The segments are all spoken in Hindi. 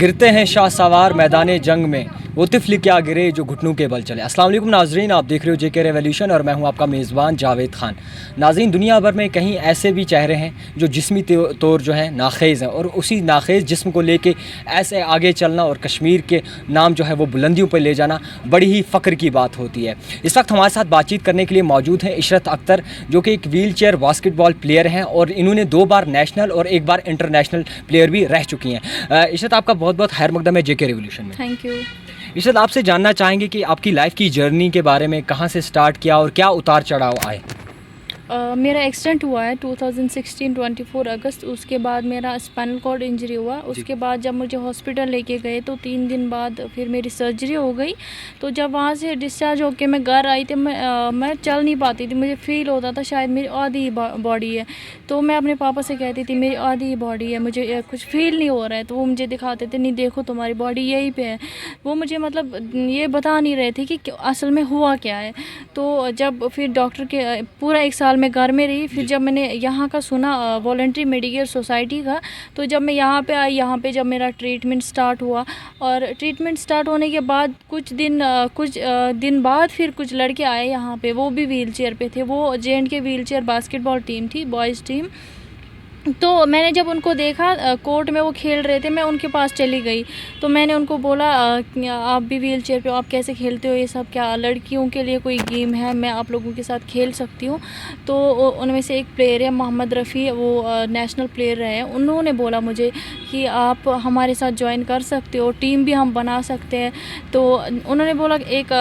गिरते हैं शाह सवार मैदान जंग में, वो तिफल क्या गिरे जो घुटनों के बल चले। अस्सलाम वालेकुम नाजरीन, आप देख रहे हो जेके रेवोल्यूशन और मैं हूं आपका मेज़बान जावेद खान। नाजरीन, दुनिया भर में कहीं ऐसे भी चेहरे हैं जो जिस्मी तौर जो है नाखेज़ हैं और उसी नाखेज़ जिस्म को लेके ऐसे आगे चलना और कश्मीर के नाम जो है वो बुलंदियों पर ले जाना बड़ी ही फ़ख्र की बात होती है। इस वक्त हमारे साथ बातचीत करने के लिए मौजूद हैं इशरत अख्तर, जो कि एक व्हील चेयर बास्केटबॉल प्लेयर हैं और इन्होंने 2 बार नेशनल और 1 बार इंटरनेशनल प्लेयर भी रह चुकी हैं। इशरत, आपका बहुत बहुत खैर मकदम है जेके रेवोल्यूशन में। Thank you. इशरत, आपसे जानना चाहेंगे कि आपकी लाइफ की जर्नी के बारे में, कहाँ से स्टार्ट किया और क्या उतार चढ़ाव आए। मेरा एक्सीडेंट हुआ है 2016 24 अगस्त। उसके बाद मेरा स्पाइनल कॉर्ड इंजरी हुआ। उसके बाद जब मुझे हॉस्पिटल लेके गए तो 3 दिन बाद फिर मेरी सर्जरी हो गई। तो जब वहाँ से डिस्चार्ज होके मैं घर आई थी, मैं चल नहीं पाती थी। मुझे फ़ील होता था शायद मेरी आधी बॉडी है। तो मैं अपने पापा से कहती थी मेरी आधी बॉडी है, मुझे कुछ फ़ील नहीं हो रहा है। तो वो मुझे दिखाते थे, नहीं देखो तुम्हारी बॉडी यहीं पे है। वो मुझे मतलब ये बता नहीं रहे थे कि असल में हुआ क्या है। तो जब फिर डॉक्टर के पूरा 1 साल मैं घर में रही। फिर जब मैंने यहाँ का सुना वॉलंटरी मेडिकेयर सोसाइटी का, तो जब मैं यहाँ पे आई, यहाँ पे जब मेरा ट्रीटमेंट स्टार्ट हुआ और ट्रीटमेंट स्टार्ट होने के बाद कुछ दिन बाद फिर कुछ लड़के आए यहाँ पे, वो भी व्हील चेयर पे थे। वो J&K wheel chair basketball team थी, बॉयज़ टीम। तो मैंने जब उनको देखा कोर्ट में वो खेल रहे थे, मैं उनके पास चली गई। तो मैंने उनको बोला आप भी व्हील चेयर पे हो, आप कैसे खेलते हो ये सब, क्या लड़कियों के लिए कोई गेम है, मैं आप लोगों के साथ खेल सकती हूँ। तो उनमें से एक प्लेयर है मोहम्मद रफ़ी, वो नेशनल प्लेयर रहे हैं। उन्होंने बोला मुझे कि आप हमारे साथ ज्वाइन कर सकते हो, टीम भी हम बना सकते हैं। तो उन्होंने बोला एक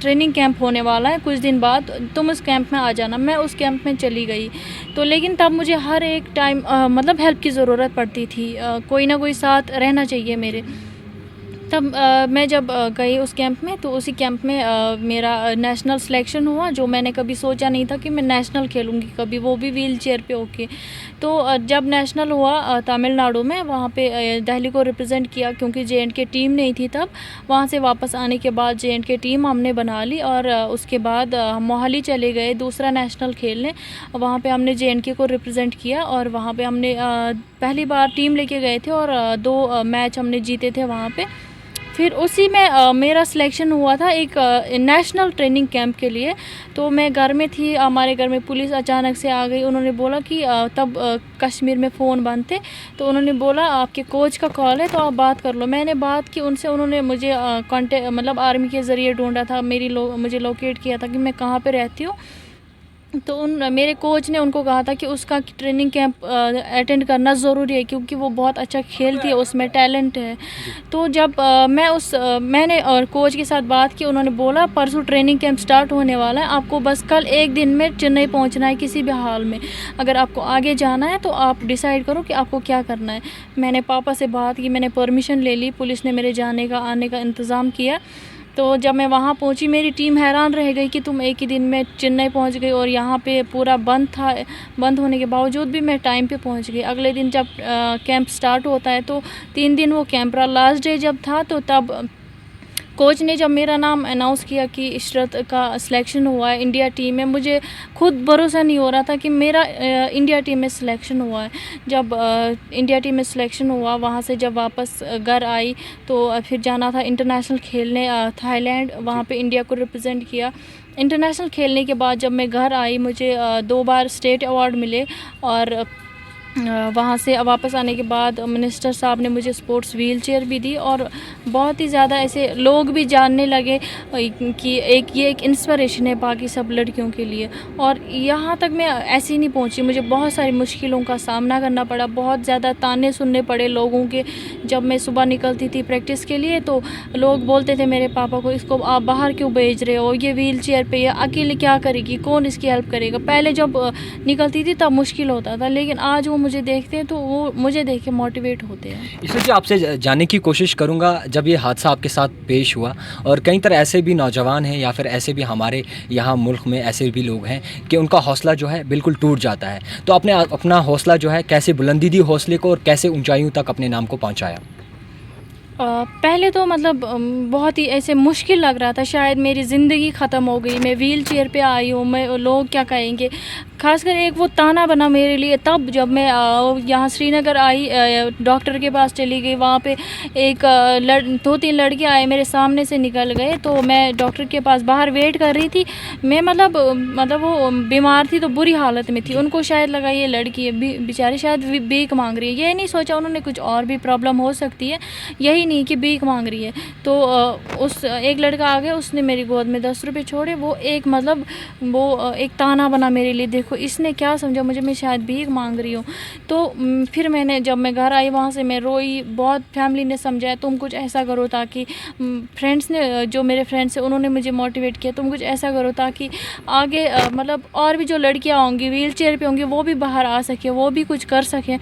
ट्रेनिंग कैंप होने वाला है कुछ दिन बाद, तुम उस कैंप में आ जाना। मैं उस कैंप में चली गई। तो लेकिन तब मुझे हर एक टाइम मतलब हेल्प की ज़रूरत पड़ती थी। कोई ना कोई साथ रहना चाहिए मेरे। तब मैं जब गई उस कैंप में, तो उसी कैंप में मेरा नेशनल सिलेक्शन हुआ, जो मैंने कभी सोचा नहीं था कि मैं नेशनल खेलूँगी कभी, वो भी व्हील चेयर पे होके। तो जब नेशनल हुआ तमिलनाडु में, वहाँ पे दिल्ली को रिप्रेजेंट किया क्योंकि जे.एंड.के टीम नहीं थी तब। वहाँ से वापस आने के बाद जे.एंड.के टीम हमने बना ली और उसके बाद हम मोहाली चले गए दूसरा नेशनल खेलने। वहाँ पे हमने जे.एंड.के को रिप्रेजेंट किया और वहाँ पे हमने पहली बार टीम लेके गए थे और 2 मैच हमने जीते थे वहाँ पे। फिर उसी में मेरा सिलेक्शन हुआ था एक नेशनल ट्रेनिंग कैंप के लिए। तो मैं घर में थी, हमारे घर में पुलिस अचानक से आ गई। उन्होंने बोला कि तब कश्मीर में फ़ोन बंद थे, तो उन्होंने बोला आपके कोच का कॉल है तो आप बात कर लो। मैंने बात की उनसे, उन्होंने मुझे कांटेक्ट मतलब आर्मी के ज़रिए ढूंढा था, मुझे लोकेट किया था कि मैं कहाँ पे रहती हूँ। तो मेरे कोच ने उनको कहा था कि उसका ट्रेनिंग कैंप अटेंड करना ज़रूरी है क्योंकि वो बहुत अच्छा खेलती है, उसमें टैलेंट है। तो जब मैंने और कोच के साथ बात की, उन्होंने बोला परसों ट्रेनिंग कैंप स्टार्ट होने वाला है, आपको बस कल 1 दिन में चेन्नई पहुंचना है किसी भी हाल में। अगर आपको आगे जाना है तो आप डिसाइड करो कि आपको क्या करना है। मैंने पापा से बात की, मैंने परमिशन ले ली, पुलिस ने मेरे जाने का आने का इंतज़ाम किया। तो जब मैं वहाँ पहुँची, मेरी टीम हैरान रह गई कि तुम एक ही दिन में चेन्नई पहुँच गई और यहाँ पे पूरा बंद था। बंद होने के बावजूद भी मैं टाइम पे पहुँच गई। अगले दिन जब कैंप स्टार्ट होता है तो 3 दिन वो कैंप रहा। लास्ट डे जब था तो तब कोच ने जब मेरा नाम अनाउंस किया कि इशरत का सिलेक्शन हुआ है इंडिया टीम में, मुझे खुद भरोसा नहीं हो रहा था कि मेरा इंडिया टीम में सिलेक्शन हुआ है। जब इंडिया टीम में सिलेक्शन हुआ, वहाँ से जब वापस घर आई तो फिर जाना था इंटरनेशनल खेलने थाईलैंड, वहाँ पे इंडिया को रिप्रेजेंट किया। इंटरनेशनल खेलने के बाद जब मैं घर आई, मुझे 2 बार स्टेट अवार्ड मिले और वहाँ से वापस आने के बाद मिनिस्टर साहब ने मुझे स्पोर्ट्स व्हील चेयर भी दी और बहुत ही ज़्यादा ऐसे लोग भी जानने लगे कि ये एक इंस्पिरेशन है बाकी सब लड़कियों के लिए। और यहाँ तक मैं ऐसे ही नहीं पहुँची, मुझे बहुत सारी मुश्किलों का सामना करना पड़ा, बहुत ज़्यादा ताने सुनने पड़े लोगों के। जब मैं सुबह निकलती थी प्रैक्टिस के लिए तो लोग बोलते थे मेरे पापा को, इसको आप बाहर क्यों भेज रहे हो, ये व्हील चेयर पर ये अकेले क्या करेगी, कौन इसकी हेल्प करेगा। पहले जब निकलती थी तब मुश्किल होता था, लेकिन आज वो मुझे देखते हैं तो वो मुझे देख के मोटिवेट होते हैं। इसलिए आपसे जानने की कोशिश करूंगा, जब ये हादसा आपके साथ पेश हुआ और कई तरह ऐसे भी नौजवान हैं या फिर ऐसे भी हमारे यहाँ मुल्क में ऐसे भी लोग हैं कि उनका हौसला जो है बिल्कुल टूट जाता है, तो आपने अपना हौसला जो है कैसे बुलंदी दी हौसले को और कैसे ऊंचाइयों तक अपने नाम को पहुँचाया? पहले तो मतलब बहुत ही ऐसे मुश्किल लग रहा था, शायद मेरी ज़िंदगी ख़त्म हो गई, मैं व्हील चेयर पे आई हूँ, मैं लोग क्या कहेंगे। ख़ासकर एक वो ताना बना मेरे लिए तब जब मैं यहाँ श्रीनगर आई, डॉक्टर के पास चली गई। वहाँ पे एक 2-3 लड़के आए, मेरे सामने से निकल गए, तो मैं डॉक्टर के पास बाहर वेट कर रही थी। मैं मतलब वो बीमार थी तो बुरी हालत में थी। उनको शायद लगा ये लड़की है बेचारी शायद भीख मांग रही है, ये नहीं सोचा उन्होंने कुछ और भी प्रॉब्लम हो सकती है, यही नहीं कि भीख मांग रही है। तो उस एक लड़का आ गया, उसने मेरी गोद में 10 रुपये छोड़े। वो एक मतलब वो एक ताना बना मेरे लिए, देखो इसने क्या समझा मुझे, मैं शायद भीख मांग रही हूँ। तो फिर मैंने जब मैं घर आई वहाँ से मैं रोई बहुत। फैमिली ने समझाया तुम कुछ ऐसा करो ताकि फ्रेंड्स ने, जो मेरे फ्रेंड्स हैं उन्होंने मुझे मोटिवेट किया, तुम कुछ ऐसा करो ताकि आगे मतलब और भी जो लड़कियाँ होंगी व्हील चेयर पर होंगी वो भी बाहर आ सके, वो भी कुछ कर सकें।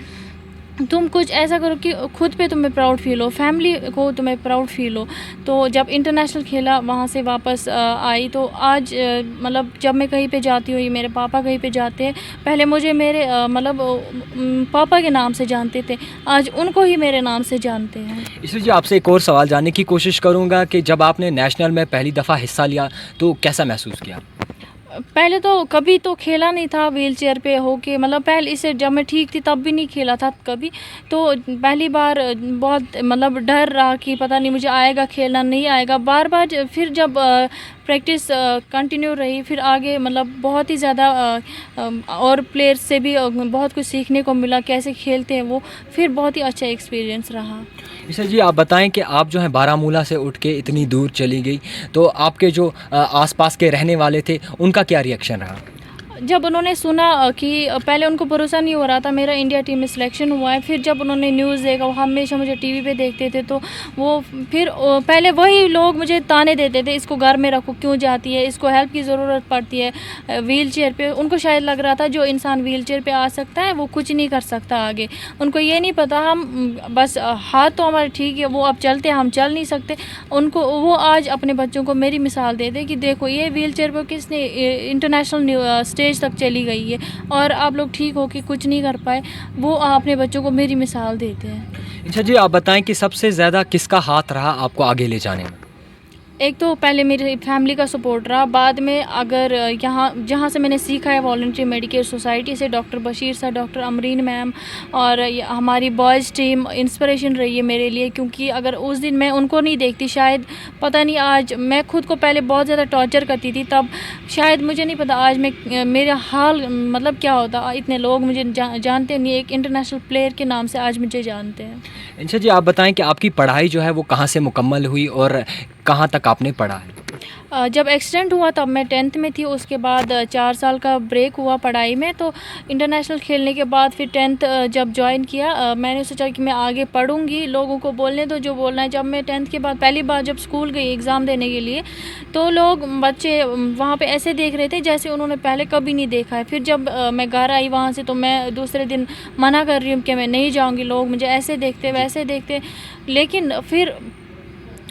तुम कुछ ऐसा करो कि खुद पे तुम्हें प्राउड फील हो, फैमिली को तुम्हें प्राउड फील हो। तो जब इंटरनेशनल खेला वहाँ से वापस आई, तो आज मतलब जब मैं कहीं पे जाती हूँ, ये मेरे पापा कहीं पे जाते हैं, पहले मुझे मेरे मतलब पापा के नाम से जानते थे, आज उनको ही मेरे नाम से जानते हैं। इसलिए जी आपसे एक और सवाल जानने की कोशिश करूँगा कि जब आपने नेशनल में पहली दफ़ा हिस्सा लिया तो कैसा महसूस किया? पहले तो कभी तो खेला नहीं था व्हील चेयर पे होके, मतलब पहले इसे जब मैं ठीक थी तब भी नहीं खेला था कभी। तो पहली बार बहुत मतलब डर रहा कि पता नहीं मुझे आएगा खेलना नहीं आएगा। बार बार फिर जब प्रैक्टिस कंटिन्यू रही, फिर आगे मतलब बहुत ही ज़्यादा और प्लेयर्स से भी बहुत कुछ सीखने को मिला, कैसे खेलते हैं वो। फिर बहुत ही अच्छा एक्सपीरियंस रहा। ईशा जी आप बताएं कि आप जो हैं बारामूला से उठ के इतनी दूर चली गई, तो आपके जो आसपास के रहने वाले थे उनका क्या रिएक्शन रहा? जब उन्होंने सुना कि पहले उनको भरोसा नहीं हो रहा था मेरा इंडिया टीम में सिलेक्शन हुआ है, फिर जब उन्होंने न्यूज़ देखा, वो हमेशा मुझे टीवी पे देखते थे, तो वो फिर पहले वही लोग मुझे ताने देते थे, इसको घर में रखो, क्यों जाती है, इसको हेल्प की ज़रूरत पड़ती है व्हील चेयर पे। उनको शायद लग रहा था जो इंसान व्हील चेयर पे आ सकता है वो कुछ नहीं कर सकता आगे। उनको ये नहीं पता हम बस हाथ तो हमारे ठीक है, वो अब चलते हैं, हम चल नहीं सकते। उनको वो आज अपने बच्चों को मेरी मिसाल दे दे कि देखो ये व्हील चेयर पर किसने इंटरनेशनल स्टेज तक चली गई है और आप लोग ठीक हो कि कुछ नहीं कर पाए, वो अपने बच्चों को मेरी मिसाल देते हैं। अच्छा जी आप बताएं कि सबसे ज़्यादा किसका हाथ रहा आपको आगे ले जाने में? एक तो पहले मेरी फैमिली का सपोर्ट रहा, बाद में अगर यहाँ जहाँ से मैंने सीखा है वॉलंटरी मेडिकेयर सोसाइटी से, doctor Bashir sir, doctor Amreen ma'am और हमारी बॉयज़ टीम इंस्पिरेशन रही है मेरे लिए। क्योंकि अगर उस दिन मैं उनको नहीं देखती, शायद पता नहीं आज मैं खुद को पहले बहुत ज़्यादा टॉर्चर करती थी, तब शायद मुझे नहीं पता आज मैं मेरा हाल मतलब क्या होता। इतने लोग मुझे जानते नहीं, एक इंटरनेशनल प्लेयर के नाम से आज मुझे जानते हैं। अच्छा जी आप बताएं कि आपकी पढ़ाई जो है वो कहाँ से मुकम्मल हुई और कहाँ तक आपने पढ़ा है? जब एक्सीडेंट हुआ तब मैं 10th में थी, उसके बाद 4 साल का ब्रेक हुआ पढ़ाई में। तो इंटरनेशनल खेलने के बाद फिर 10th जब ज्वाइन किया, मैंने सोचा कि मैं आगे पढ़ूंगी, लोगों को बोलने दो जो बोलना है। जब मैं 10th के बाद पहली बार जब स्कूल गई एग्ज़ाम देने के लिए, तो लोग बच्चे वहाँ पे ऐसे देख रहे थे जैसे उन्होंने पहले कभी नहीं देखा है। फिर जब मैं घर आई वहाँ से, तो मैं दूसरे दिन मना कर रही हूँ कि मैं नहीं जाऊँगी, लोग मुझे ऐसे देखते वैसे देखते। लेकिन फिर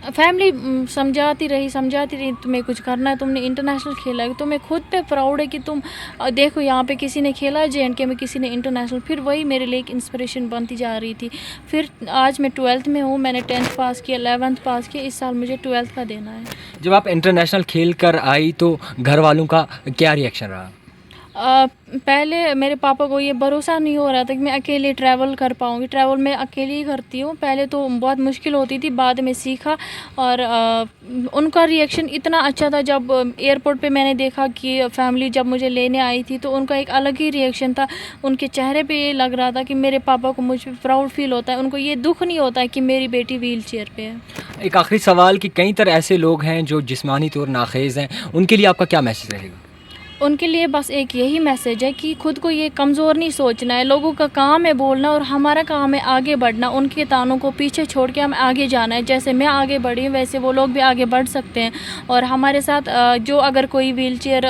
फैमिली समझाती रही तुम्हें कुछ करना है, तुमने इंटरनेशनल खेला है, तुम्हें खुद पे प्राउड है कि तुम देखो यहाँ पे किसी ने खेला है, JNK में किसी ने इंटरनेशनल। फिर वही मेरे लिए एक इंस्पिरेशन बनती जा रही थी। फिर आज मैं 12th में हूँ, मैंने 10th पास किया, 11th पास किया, इस साल मुझे 12th का देना है। जब आप इंटरनेशनल खेल कर आई तो घर वालों का क्या रिएक्शन रहा? पहले मेरे पापा को ये भरोसा नहीं हो रहा था कि मैं अकेले ट्रैवल कर पाऊँगी। ट्रैवल मैं अकेले ही करती हूँ, पहले तो बहुत मुश्किल होती थी, बाद में सीखा। और उनका रिएक्शन इतना अच्छा था जब एयरपोर्ट पे मैंने देखा कि फैमिली जब मुझे लेने आई थी, तो उनका एक अलग ही रिएक्शन था। उनके चेहरे पे ये लग रहा था कि मेरे पापा को मुझ पर प्राउड फील होता है, उनको ये दुख नहीं होता है कि मेरी बेटी व्हील चेयर पर है। एक आखिरी सवाल कि कई तरह ऐसे लोग हैं जो जिस्मानी तौर नाखेज़ हैं, उनके लिए आपका क्या मैसेज रहेगा? उनके लिए बस एक यही मैसेज है कि खुद को ये कमज़ोर नहीं सोचना है। लोगों का काम है बोलना और हमारा काम है आगे बढ़ना। उनके तानों को पीछे छोड़ के हमें आगे जाना है। जैसे मैं आगे बढ़ी हूँ वैसे वो लोग भी आगे बढ़ सकते हैं। और हमारे साथ जो अगर कोई व्हीलचेयर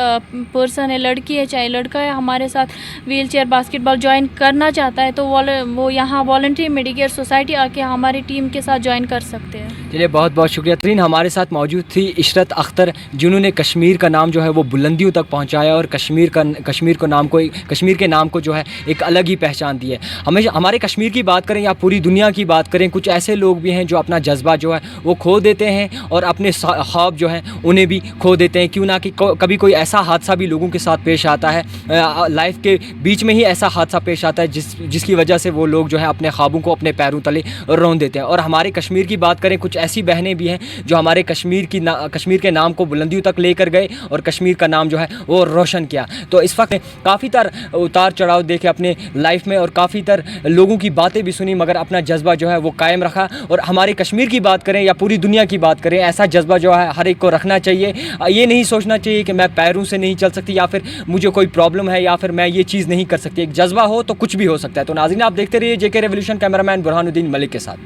पर्सन है, लड़की है चाहे लड़का है, हमारे साथ व्हीलचेयर बास्केटबॉल ज्वाइन करना चाहता है, तो वो यहाँ वॉलंटरी मेडिकेयर सोसाइटी आके हमारी टीम के साथ ज्वाइन कर सकते हैं। चलिए बहुत बहुत शुक्रिया। तरीन हमारे साथ मौजूद थी इशरत अख्तर, जिन्होंने कश्मीर का नाम जो है वो बुलंदियों तक पहुँचा बचाया और कश्मीर के नाम को जो है एक अलग ही पहचान दी है। हमेशा हमारे कश्मीर की बात करें या पूरी दुनिया की बात करें, कुछ ऐसे लोग भी हैं जो अपना जज्बा जो है वो खो देते हैं और अपने ख्वाब जो हैं उन्हें भी खो देते हैं। क्यों ना कि कभी कोई ऐसा हादसा भी लोगों के साथ पेश आता है, लाइफ के बीच में ही ऐसा हादसा पेश आता है जिसकी वजह से वो लोग जो है अपने ख्वाबों को अपने पैरों तले रौंद देते हैं। और हमारे कश्मीर की बात करें, कुछ ऐसी बहनें भी हैं जो हमारे कश्मीर के नाम को बुलंदियों तक लेकर गए और कश्मीर का नाम जो है वो रोशन किया। तो इस वक्त काफ़ी उतार चढ़ाव देखे अपने लाइफ में और काफ़ी लोगों की बातें भी सुनी, मगर अपना जज्बा जो है वो कायम रखा। और हमारे कश्मीर की बात करें या पूरी दुनिया की बात करें, ऐसा जज्बा जो है हर एक को रखना चाहिए। ये नहीं सोचना चाहिए कि मैं पैरों से नहीं चल सकती या फिर मुझे कोई प्रॉब्लम है या फिर मैं ये चीज़ नहीं कर सकती। एक जज्बा हो तो कुछ भी हो सकता है। तो नाज़रीन, आप देखते रहिए JK revolution, cameraman Burhanuddin Malik के साथ।